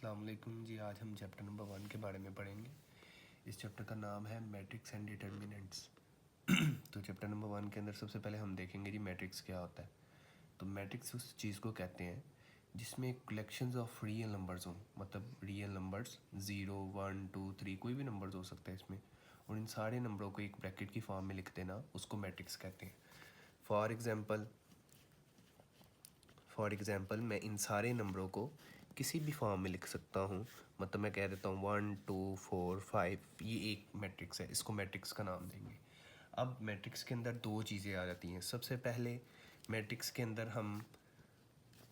अस्सलाम वालेकुम जी। आज हम चैप्टर नंबर 1 के बारे में पढ़ेंगे। इस चैप्टर का नाम है मैट्रिक्स एंड डिटर्मिनेंट्स। तो चैप्टर नंबर 1 के अंदर सबसे पहले हम देखेंगे जी मैट्रिक्स क्या होता है। तो मैट्रिक्स उस चीज़ को कहते हैं जिसमें कलेक्शंस ऑफ रियल नंबर्स हों, मतलब रियल नंबर्स 0, 1, 2, 3 कोई भी नंबर्स हो सकता है इसमें, और इन सारे नंबरों को एक ब्रैकेट की फॉर्म में लिख देना, उसको मैट्रिक्स कहते हैं। फॉर एग्ज़ाम्पल मैं इन सारे नंबरों को किसी भी फॉर्म में लिख सकता हूँ। मतलब मैं कह देता हूँ 1, 2, 4, 5, ये एक मैट्रिक्स है, इसको मैट्रिक्स का नाम देंगे। अब मैट्रिक्स के अंदर दो चीज़ें आ जाती हैं। सबसे पहले मैट्रिक्स के अंदर हम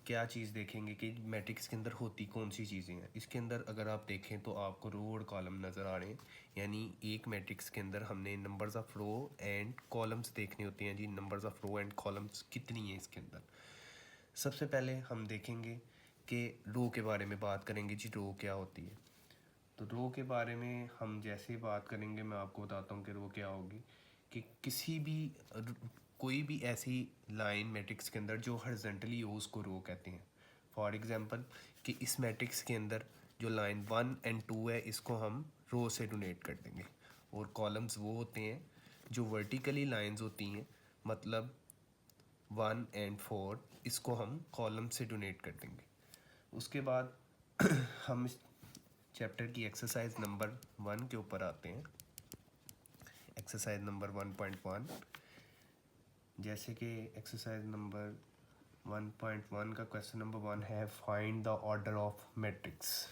क्या चीज़ देखेंगे कि मैट्रिक्स के अंदर होती कौन सी चीज़ें हैं। इसके अंदर अगर आप देखें तो आपको रो और कॉलम नज़र आ रहे हैं, यानी एक मैट्रिक्स के अंदर हमने numbers of row and columns देखने होते हैं जी। Numbers of row and columns कितनी हैं इसके अंदर। सबसे पहले हम देखेंगे कि रो के बारे में बात करेंगे जी, रो क्या होती है। तो रो के बारे में हम जैसे बात करेंगे मैं आपको बताता हूँ कि रो क्या होगी। कि किसी भी कोई भी ऐसी लाइन मैट्रिक्स के अंदर जो हॉरिजॉन्टली हो उसको रो कहते हैं। फॉर एग्जांपल कि इस मैट्रिक्स के अंदर जो लाइन 1 एंड 2 है इसको हम रो से डोनेट कर देंगे, और कॉलम्स वो होते हैं जो वर्टिकली लाइंस होती हैं, मतलब 1 एंड 4 इसको हम कॉलम से डोनेट कर देंगे। उसके बाद हम इस चैप्टर की एक्सरसाइज नंबर 1 के ऊपर आते हैं। एक्सरसाइज नंबर 1.1, जैसे कि एक्सरसाइज नंबर 1.1 का क्वेश्चन नंबर 1 है find the order of matrix.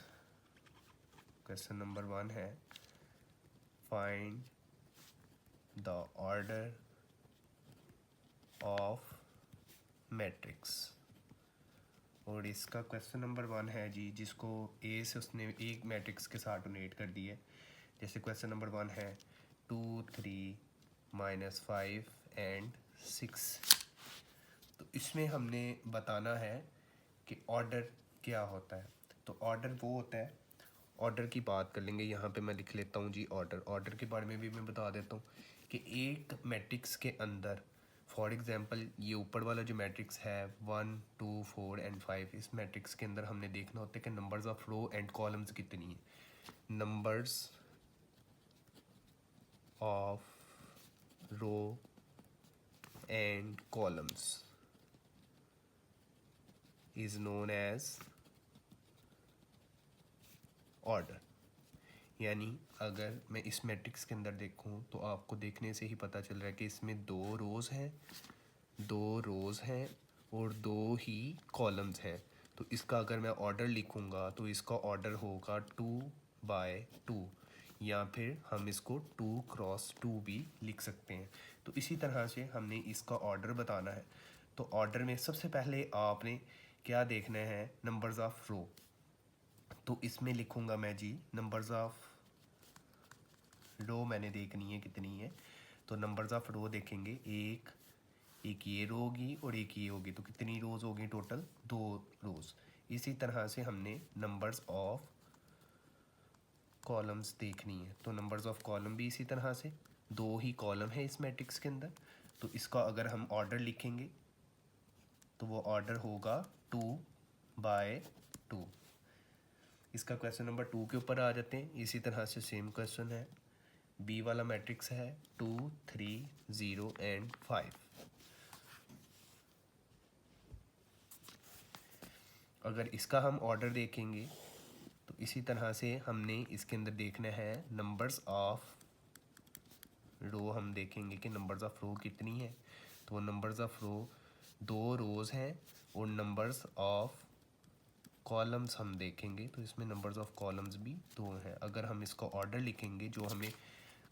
Question number 1 है find the order of matrix, और इसका क्वेश्चन नंबर 1 है जी जिसको ए से उसने एक मैट्रिक्स के साथ डोनेट कर दी है। जैसे क्वेश्चन नंबर 1 है 2, 3, -5 एंड 6। तो इसमें हमने बताना है कि ऑर्डर क्या होता है। तो ऑर्डर वो होता है, ऑर्डर की बात कर लेंगे। यहाँ पे मैं लिख लेता हूँ जी ऑर्डर के बारे में भी मैं बता देता हूँ कि एक मैट्रिक्स के अंदर फॉर एग्जांपल ये ऊपर वाला जो मैट्रिक्स है 1, 2, 4 एंड 5, इस मैट्रिक्स के अंदर हमने देखना होता है कि numbers of row and columns कितनी हैं। Numbers of row and columns is known as order. यानी अगर मैं इस मैट्रिक्स के अंदर देखूं तो आपको देखने से ही पता चल रहा है कि इसमें दो रोज़ हैं और दो ही कॉलम्स हैं। तो इसका अगर मैं ऑर्डर लिखूंगा तो इसका ऑर्डर होगा 2/2, या फिर हम इसको 2x2 भी लिख सकते हैं। तो इसी तरह से हमने इसका ऑर्डर बताना है। तो ऑर्डर में सबसे पहले आपने क्या देखना है, नंबर्स ऑफ रो। तो इसमें लिखूंगा मैं जी नंबर्स ऑफ रो मैंने देखनी है कितनी है। तो नंबर्स ऑफ रो देखेंगे, एक ये रो होगी और एक ये होगी, तो कितनी रोज़ होगी टोटल, 2 रोज़। इसी तरह से हमने नंबर्स ऑफ कॉलम्स देखनी है। तो नंबर्स ऑफ कॉलम भी इसी तरह से, दो ही कॉलम है इस मैट्रिक्स के अंदर। तो इसका अगर हम ऑर्डर लिखेंगे तो वो ऑर्डर होगा 2/2। इसका क्वेश्चन नंबर 2 के ऊपर आ जाते हैं। इसी तरह से सेम क्वेश्चन है, बी वाला मैट्रिक्स है 2, 3, 0 एंड 5। अगर इसका हम ऑर्डर देखेंगे तो इसी तरह से हमने इसके अंदर देखना है नंबर्स ऑफ रो। हम देखेंगे कि नंबर्स ऑफ रो कितनी है। तो नंबर्स ऑफ रो 2 रोज़ हैं, और नंबर्स ऑफ कॉलम्स हम देखेंगे तो इसमें नंबर्स ऑफ कॉलम्स भी 2 हैं। अगर हम इसका ऑर्डर लिखेंगे जो हमें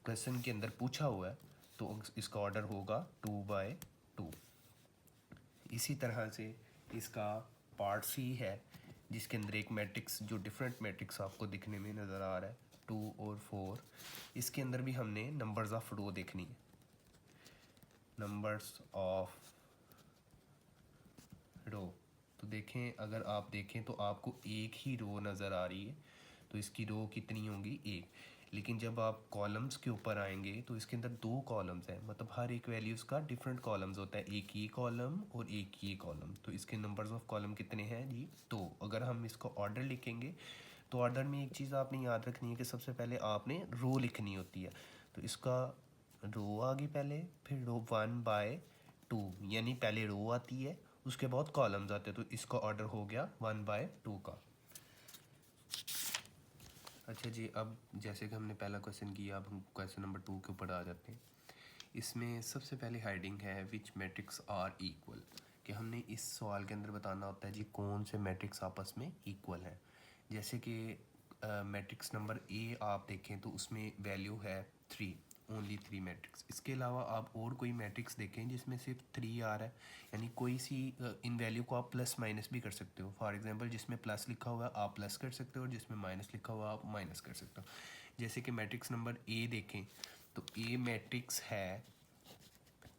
क्वेश्चन के अंदर पूछा हुआ है तो इसका ऑर्डर होगा 2/2। इसी तरह से इसका पार्ट सी है जिसके अंदर एक मैट्रिक्स जो डिफरेंट मैट्रिक्स आपको दिखने में नज़र आ रहा है 2 और 4। इसके अंदर भी हमने नंबर्स ऑफ रो देखनी है। नंबर्स ऑफ रो, तो देखें, अगर आप देखें तो आपको एक ही रो नज़र आ रही है, तो इसकी रो कितनी होगी, एक। लेकिन जब आप कॉलम्स के ऊपर आएंगे तो इसके अंदर 2 कॉलम्स हैं, मतलब हर एक वैल्यूज़ का डिफरेंट कॉलम्स होता है, एक ये कॉलम और एक ये कॉलम। तो इसके नंबर्स ऑफ कॉलम कितने हैं जी, 2। अगर हम इसका ऑर्डर लिखेंगे तो ऑर्डर में एक चीज़ आपने याद रखनी है कि सबसे पहले आपने रो लिखनी होती है, तो इसका रो आ गई पहले, फिर रो 1/2, यानी पहले रो आती है उसके बाद कॉलम्स आते हैं, तो इसका ऑर्डर हो गया 1/2 का। अच्छा जी, अब जैसे कि हमने पहला क्वेश्चन किया, अब हम क्वेश्चन नंबर 2 के ऊपर आ जाते हैं। इसमें सबसे पहले हेडिंग है विच मैट्रिक्स आर इक्वल, कि हमने इस सवाल के अंदर बताना होता है जी कौन से मैट्रिक्स आपस में इक्वल हैं। जैसे कि मैट्रिक्स नंबर ए आप देखें तो उसमें वैल्यू है 3, ओनली 3 मैट्रिक्स। इसके अलावा आप और कोई मैट्रिक्स देखें जिसमें सिर्फ 3 आ रहा है, यानी कोई सी इन वैल्यू को आप प्लस माइनस भी कर सकते हो। फॉर एग्जांपल जिसमें प्लस लिखा हुआ है आप प्लस कर सकते हो, और जिसमें माइनस लिखा हुआ है आप माइनस कर सकते हो। जैसे कि मैट्रिक्स नंबर ए देखें तो ए मैट्रिक्स है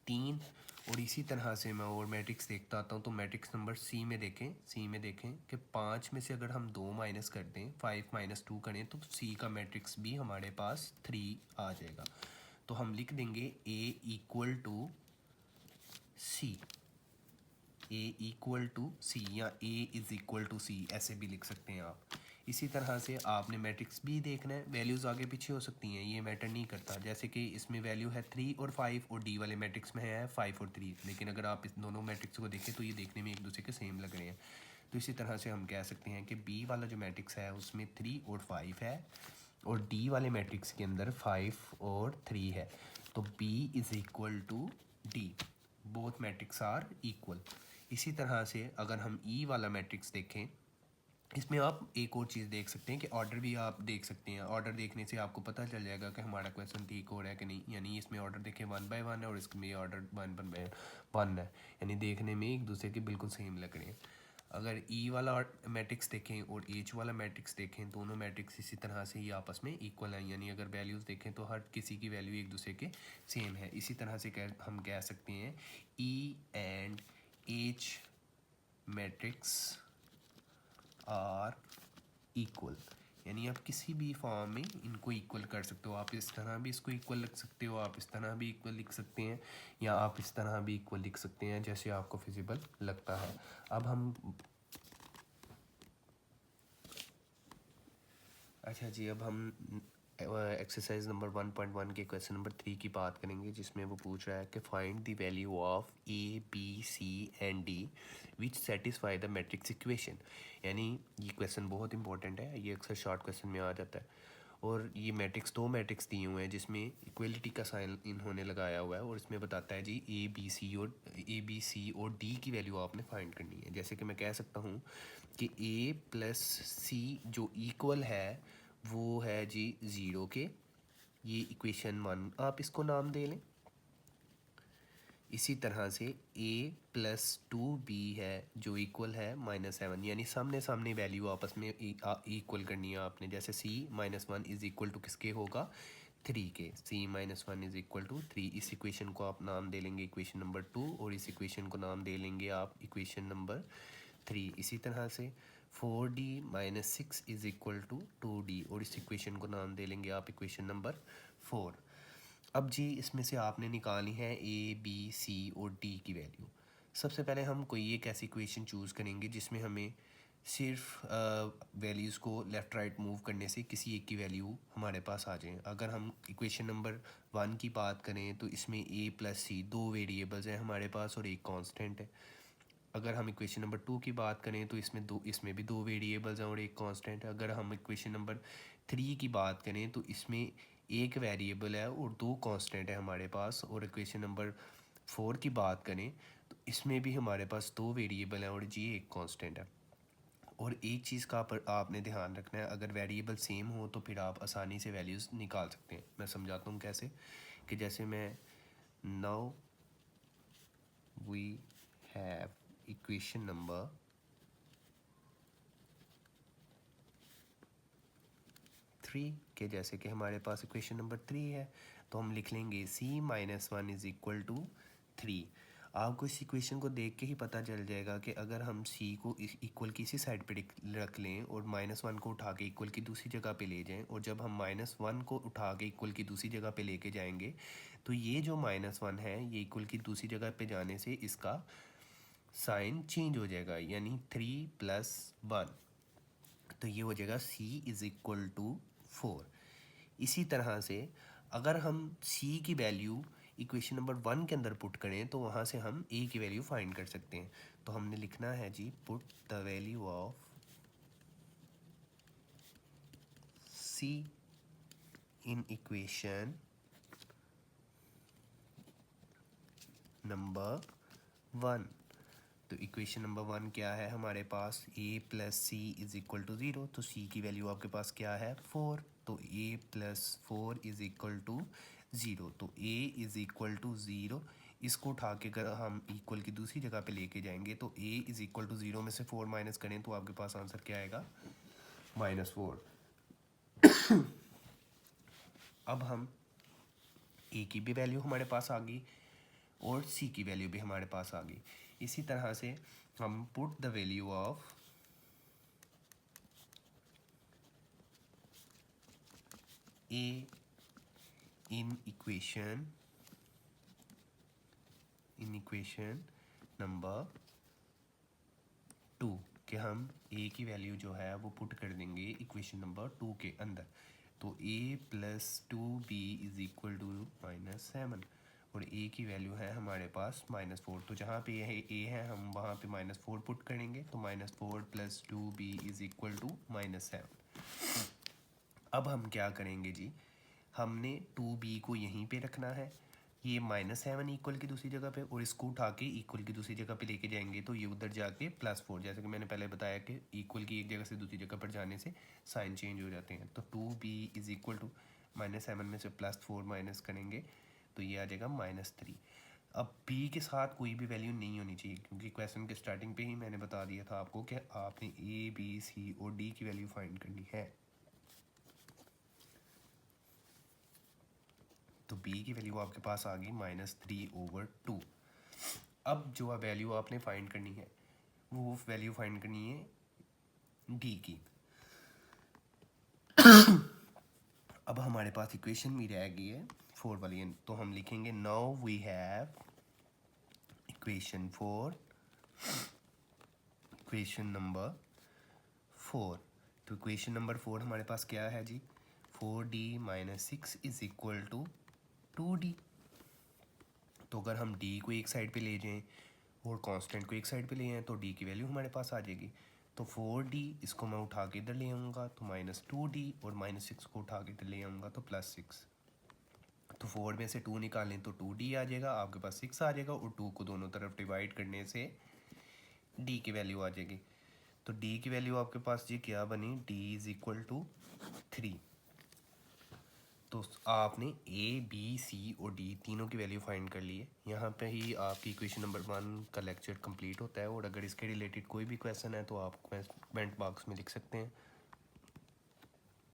3, और इसी तरह से मैं और मैट्रिक्स देखता आता हूँ। तो मैट्रिक्स नंबर सी में देखें कि 5 में से अगर हम 2 माइनस कर दें, 5 - 2 करें, तो सी का मैट्रिक्स भी हमारे पास 3 आ जाएगा। तो हम लिख देंगे a equal to c, a equal to c, या a is equal to c, ऐसे भी लिख सकते हैं आप। इसी तरह से आपने मैट्रिक्स भी देखना है, वैल्यूज़ आगे पीछे हो सकती हैं, ये मैटर नहीं करता। जैसे कि इसमें वैल्यू है 3 और 5, और डी वाले मैट्रिक्स में है 5 और 3, लेकिन अगर आप इस दोनों मैट्रिक्स को देखें तो ये देखने में एक दूसरे के सेम लग रहे हैं। तो इसी तरह से हम कह सकते हैं कि बी वाला जो मैट्रिक्स है उसमें 3 और 5 है, और डी वाले मैट्रिक्स के अंदर 5 और 3 है। तो B is equal to D, both matrix are equal. इसी तरह से अगर हम ई वाला मैट्रिक्स देखें, इसमें आप एक और चीज़ देख सकते हैं कि ऑर्डर भी आप देख सकते हैं। ऑर्डर देखने से आपको पता चल जाएगा कि हमारा क्वेश्चन ठीक हो रहा है कि नहीं, यानी इसमें ऑर्डर देखें 1/1 है और इसमें ऑर्डर 1/1 है, यानी देखने में एक दूसरे के बिल्कुल सेम लग रहे हैं। अगर ई वाला मैट्रिक्स देखें और एच वाला मैट्रिक्स देखें, दोनों मैट्रिक्स इसी तरह से ही आपस में इक्वल हैं, यानी अगर वैल्यूज़ देखें तो हर किसी की वैल्यू एक दूसरे के सेम है। इसी तरह से हम कह सकते हैं E and H matrix are equal, यानी आप किसी भी फॉर्म में इनको इक्वल कर सकते हो। आप इस तरह भी इसको इक्वल लिख सकते हो, आप इस तरह भी इक्वल लिख सकते हैं, या आप इस तरह भी इक्वल लिख सकते हैं, जैसे आपको फिजिबल लगता है। अब हम अच्छा जी, अब हम एक्सरसाइज नंबर 1.1 के क्वेश्चन नंबर 3 की बात करेंगे, जिसमें वो पूछ रहा है कि find the value of A B C and D which satisfy the matrix equation. यानी ये क्वेश्चन बहुत इंपॉर्टेंट है, ये अक्सर शॉर्ट क्वेश्चन में आ जाता है। और ये मैट्रिक्स, दो मैट्रिक्स दिए हुए हैं जिसमें इक्वलिटी का साइन इन्होंने लगाया हुआ है, और इसमें बताता है जी ए बी सी और डी की वैल्यू आपने फाइंड करनी है। जैसे कि मैं कह सकता हूँ कि ए प्लस सी जो इक्वल है वो है जी 0 के, ये इक्वेशन 1 आप इसको नाम दे लें। इसी तरह से a प्लस 2b है जो इक्वल है -7, यानी सामने सामने वैल्यू आपस में इक्वल करनी है आपने। जैसे c -1 इज़ इक्वल टू किसके होगा, 3 के। c -1 इज़ इक्वल टू 3, इस इक्वेशन को आप नाम दे लेंगे इक्वेशन नंबर 2, और इस इक्वेशन को नाम दे लेंगे आप इक्वेशन नंबर 3। इसी तरह से 4d - 6 is equal to 2d, और इस इक्वेशन को नाम दे लेंगे आप इक्वेशन नंबर 4। अब जी इसमें से आपने निकाली है ए बी सी और डी की वैल्यू। सबसे पहले हम कोई एक ऐसी इक्वेशन चूज़ करेंगे जिसमें हमें सिर्फ वैल्यूज़ को लेफ़्ट राइट मूव करने से किसी एक की वैल्यू हमारे पास आ जाए। अगर हम इक्वेशन नंबर 1 की बात करें तो इसमें ए प्लस सी दो वेरिएबल्स हैं हमारे पास और एक कांस्टेंट है। अगर हम इक्वेशन नंबर 2 की बात करें तो इसमें भी दो वेरिएबल्स हैं और एक कांस्टेंट है। अगर हम इक्वेशन नंबर 3 की बात करें तो इसमें एक वेरिएबल है और दो कांस्टेंट है हमारे पास। और इक्वेशन नंबर 4 की बात करें तो इसमें भी हमारे पास दो वेरिएबल हैं और जी एक कांस्टेंट है। और एक चीज़ का पर आपने ध्यान रखना है, अगर वेरिएबल सेम हो तो फिर आप आसानी से वैल्यूज़ निकाल सकते हैं। मैं समझाता हूँ कैसे, कि जैसे मैं now we have equation number 3 के, जैसे कि हमारे पास इक्वेशन नंबर 3 है तो हम लिख लेंगे c -1 इज़ इक्वल टू 3। आपको इस इक्वेशन को देख के ही पता चल जाएगा कि अगर हम c को इक्वल की इसी साइड पे रख लें और -1 को उठा के इक्वल की दूसरी जगह पे ले जाएं, और जब हम -1 को उठा के इक्वल की दूसरी जगह पे लेके जाएंगे तो ये जो -1 है ये इक्वल की दूसरी जगह पे जाने से इसका साइन चेंज हो जाएगा, यानी 3 + 1। तो ये हो जाएगा c इज़ इक्वल टू 4। इसी तरह से अगर हम c की वैल्यू इक्वेशन नंबर 1 के अंदर पुट करें तो वहाँ से हम a की वैल्यू फाइंड कर सकते हैं। तो हमने लिखना है जी, put the value of c in equation number 1। तो इक्वेशन नंबर 1 क्या है हमारे पास, a plus c is equal to 0। तो c की वैल्यू आपके पास क्या है, 4। तो a plus 4 is equal to 0। तो a इज़ इक्वल टू 0। इसको उठा के अगर हम इक्वल की दूसरी जगह पे लेके जाएंगे तो a इज़ इक्वल टू 0 में से 4 माइनस करें तो आपके पास आंसर क्या आएगा, -4। अब हम a की भी वैल्यू हमारे पास आ गई और c की वैल्यू भी हमारे पास आ गई। इसी तरह से हम put the value of a in equation number 2 कि हम a की वैल्यू जो है वो पुट कर देंगे इक्वेशन नंबर 2 के अंदर। तो a plus 2b is equal to -7 और a की वैल्यू है हमारे पास -4। तो जहाँ पे यह a है हम वहाँ पे -4 पुट करेंगे। तो -4 plus 2b is equal to -7। अब हम क्या करेंगे जी, हमने 2b को यहीं पे रखना है, ये -7 इक्वल की दूसरी जगह पे, और इसको उठा के इक्वल की दूसरी जगह पे लेके जाएंगे तो ये उधर जाके +4, जैसे कि मैंने पहले बताया कि इक्वल की एक जगह से दूसरी जगह पर जाने से साइन चेंज हो जाते हैं। तो 2b इज़ इक्वल टू -7 में से +4 माइनस करेंगे तो ये आ जाएगा -3। अब b के साथ कोई भी वैल्यू नहीं होनी चाहिए क्योंकि क्वेश्चन के स्टार्टिंग पे ही मैंने बता दिया था आपको कि आपने a b c और d की वैल्यू फाइंड करनी है। तो b की वैल्यू आपके पास आ गई -3/2। अब जो वैल्यू आपने फाइंड करनी है वो वैल्यू फाइंड करनी है d की। अब हमारे पास इक्वेशन भी रह गई है 4 वाली, तो हम लिखेंगे now we have equation number 4। तो इक्वेशन नंबर 4 हमारे पास क्या है जी, 4d - 6 is equal to 2d। तो अगर हम d को एक साइड पे ले जाएं और कांस्टेंट को एक साइड पे ले आएँ तो d की वैल्यू हमारे पास आ जाएगी। तो 4d इसको मैं उठा के इधर ले आऊँगा तो -2d और -6 को उठा के इधर ले आऊँगा तो +6। तो 4 में से 2 निकालें तो 2d आ जाएगा, आपके पास 6 आ जाएगा और 2 को दोनों तरफ डिवाइड करने से d की वैल्यू आ जाएगी। तो d की वैल्यू आपके पास जी क्या बनी, d इज़ इक्वल टू 3। तो आपने a b c और d तीनों की वैल्यू फाइंड कर ली है। यहाँ पे ही आपकी इक्वेशन नंबर 1 का लेक्चर कंप्लीट होता है और अगर इसके रिलेटेड कोई भी क्वेश्चन है तो आप कमेंट बॉक्स में लिख सकते हैं।